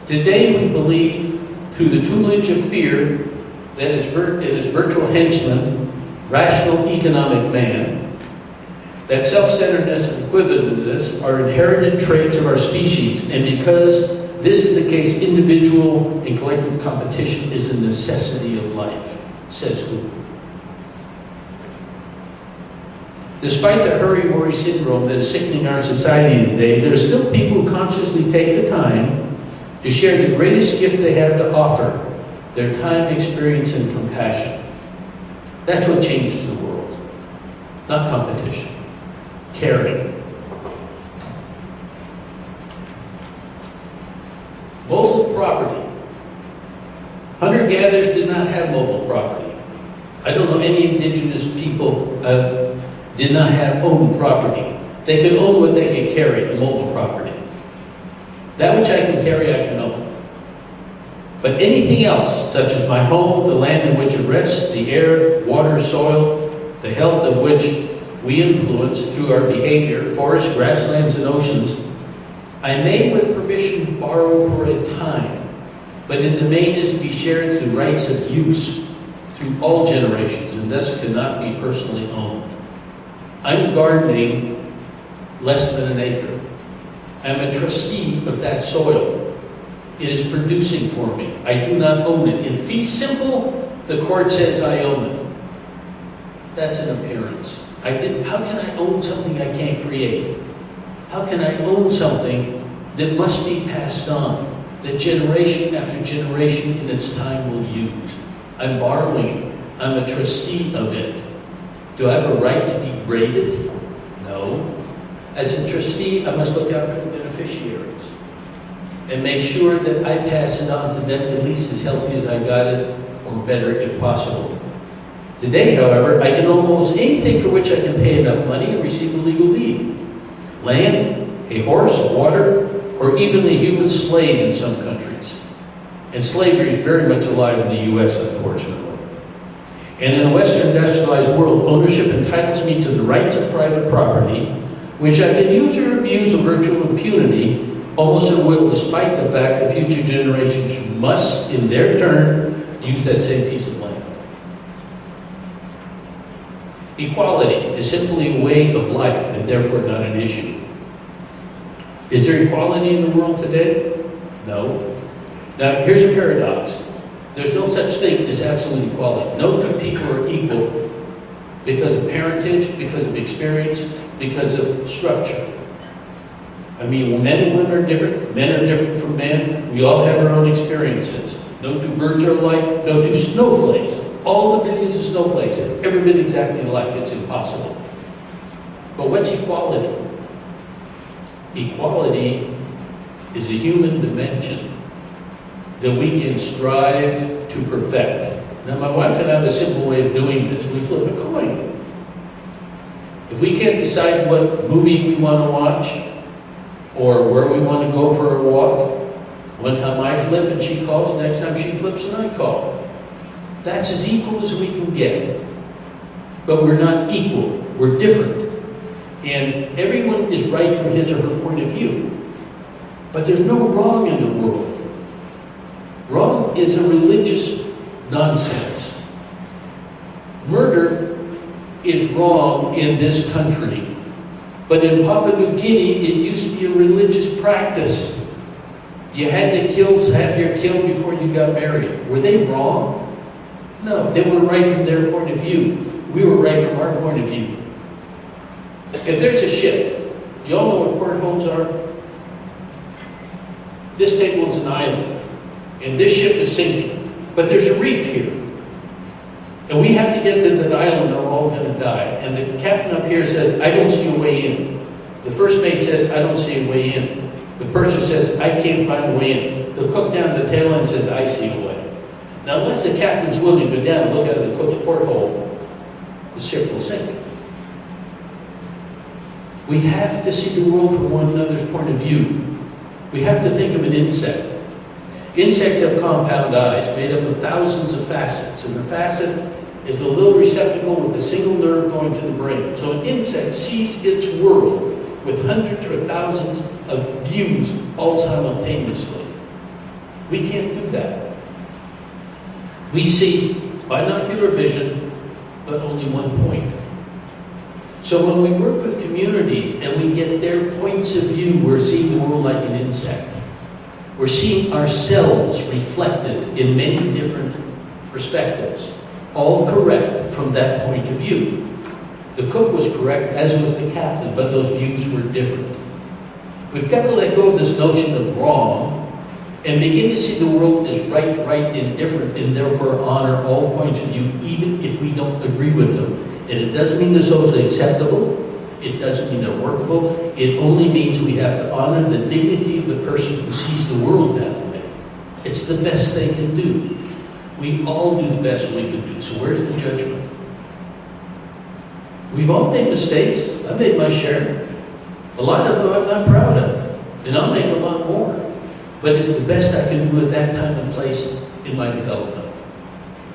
Today we believe, through the tutelage of fear, that it is virtual henchman, rational economic man, that self-centeredness and equivocalness are inherited traits of our species, and because this is the case, individual and collective competition is a necessity of life, says who? Despite the hurry-worry syndrome that is sickening our society today, there are still people who consciously take the time to share the greatest gift they have to offer, their time, experience, and compassion. That's what changes the world, not competition. Caring. Mobile property. Hunter-gatherers did not have mobile property. I don't know any indigenous people did not have owned property. They could own what they could carry, mobile property. That which I can carry, I can own. But anything else, such as my home, the land in which it rests, the air, water, soil, the health of which we influence through our behavior, forests, grasslands, and oceans, I may with permission borrow for a time, but in the main is to be shared through rights of use through all generations, and thus cannot be personally owned. I'm gardening less than an acre. I'm a trustee of that soil. It is producing for me. I do not own it. In fee simple, the court says I own it. That's an appearance. How can I own something I can't create? How can I own something that must be passed on, that generation after generation in its time will use? I'm borrowing it. I'm a trustee of it. Do I have a right to degrade it? No. As a trustee, I must look out for the beneficiaries and make sure that I pass it on to them at least as healthy as I got it, or better if possible. Today, however, I can own almost anything for which I can pay enough money and receive a legal deed. Land, a horse, water, or even a human slave in some countries. And slavery is very much alive in the U.S., unfortunately. And in a Western industrialized world, ownership entitles me to the rights of private property, which I can use or abuse with virtual impunity, almost at will, despite the fact that future generations must, in their turn, use that same piece of land. Equality is simply a way of life, and therefore not an issue. Is there equality in the world today? No. Now, here's a paradox. There's no such thing as absolute equality. No two people are equal because of parentage, because of experience, because of structure. I mean, men and women are different. Men are different from men. We all have our own experiences. No two birds are alike. No two snowflakes. All the millions of snowflakes have ever been exactly alike. It's impossible. But what's equality? Equality is a human dimension that we can strive to perfect. Now, my wife and I have a simple way of doing this. We flip a coin. If we can't decide what movie we want to watch or where we want to go for a walk, one time I flip and she calls, next time she flips and I call. That's as equal as we can get. But we're not equal. We're different. And everyone is right from his or her point of view. But there's no wrong in the world. Wrong is a religious nonsense. Murder is wrong in this country. But in Papua New Guinea, it used to be a religious practice. You had to have your kill before you got married. Were they wrong? No, they were right from their point of view. We were right from our point of view. If there's a ship, you all know what portholes are? This table is an island, and this ship is sinking. But there's a reef here. And we have to get to that island or we're all going to die. And the captain up here says, I don't see a way in. The first mate says, I don't see a way in. The purser says, I can't find a way in. The cook down the tail end says, I see a way. Now, unless the captain's willing to go down and look out of the cook's porthole, the ship will sink. We have to see the world from one another's point of view. We have to think of an insect. Insects have compound eyes made up of thousands of facets, and the facet is the little receptacle with a single nerve going to the brain. So an insect sees its world with hundreds or thousands of views all simultaneously. We can't do that. We see binocular vision, but only one point. So when we work with communities and we get their points of view, we're seeing the world like an insect. We're seeing ourselves reflected in many different perspectives, all correct from that point of view. The cook was correct, as was the captain, but those views were different. We've got to let go of this notion of wrong and begin to see the world as right, and different, and therefore honor all points of view, even if we don't agree with them. And it doesn't mean they're socially acceptable. It doesn't mean they're workable. It only means we have to honor the dignity of the person who sees the world that way. It's the best they can do. We all do the best we can do. So where's the judgment? We've all made mistakes. I've made my share. A lot of them I'm not proud of. And I'll make a lot more. But it's the best I can do at that time and place in my development.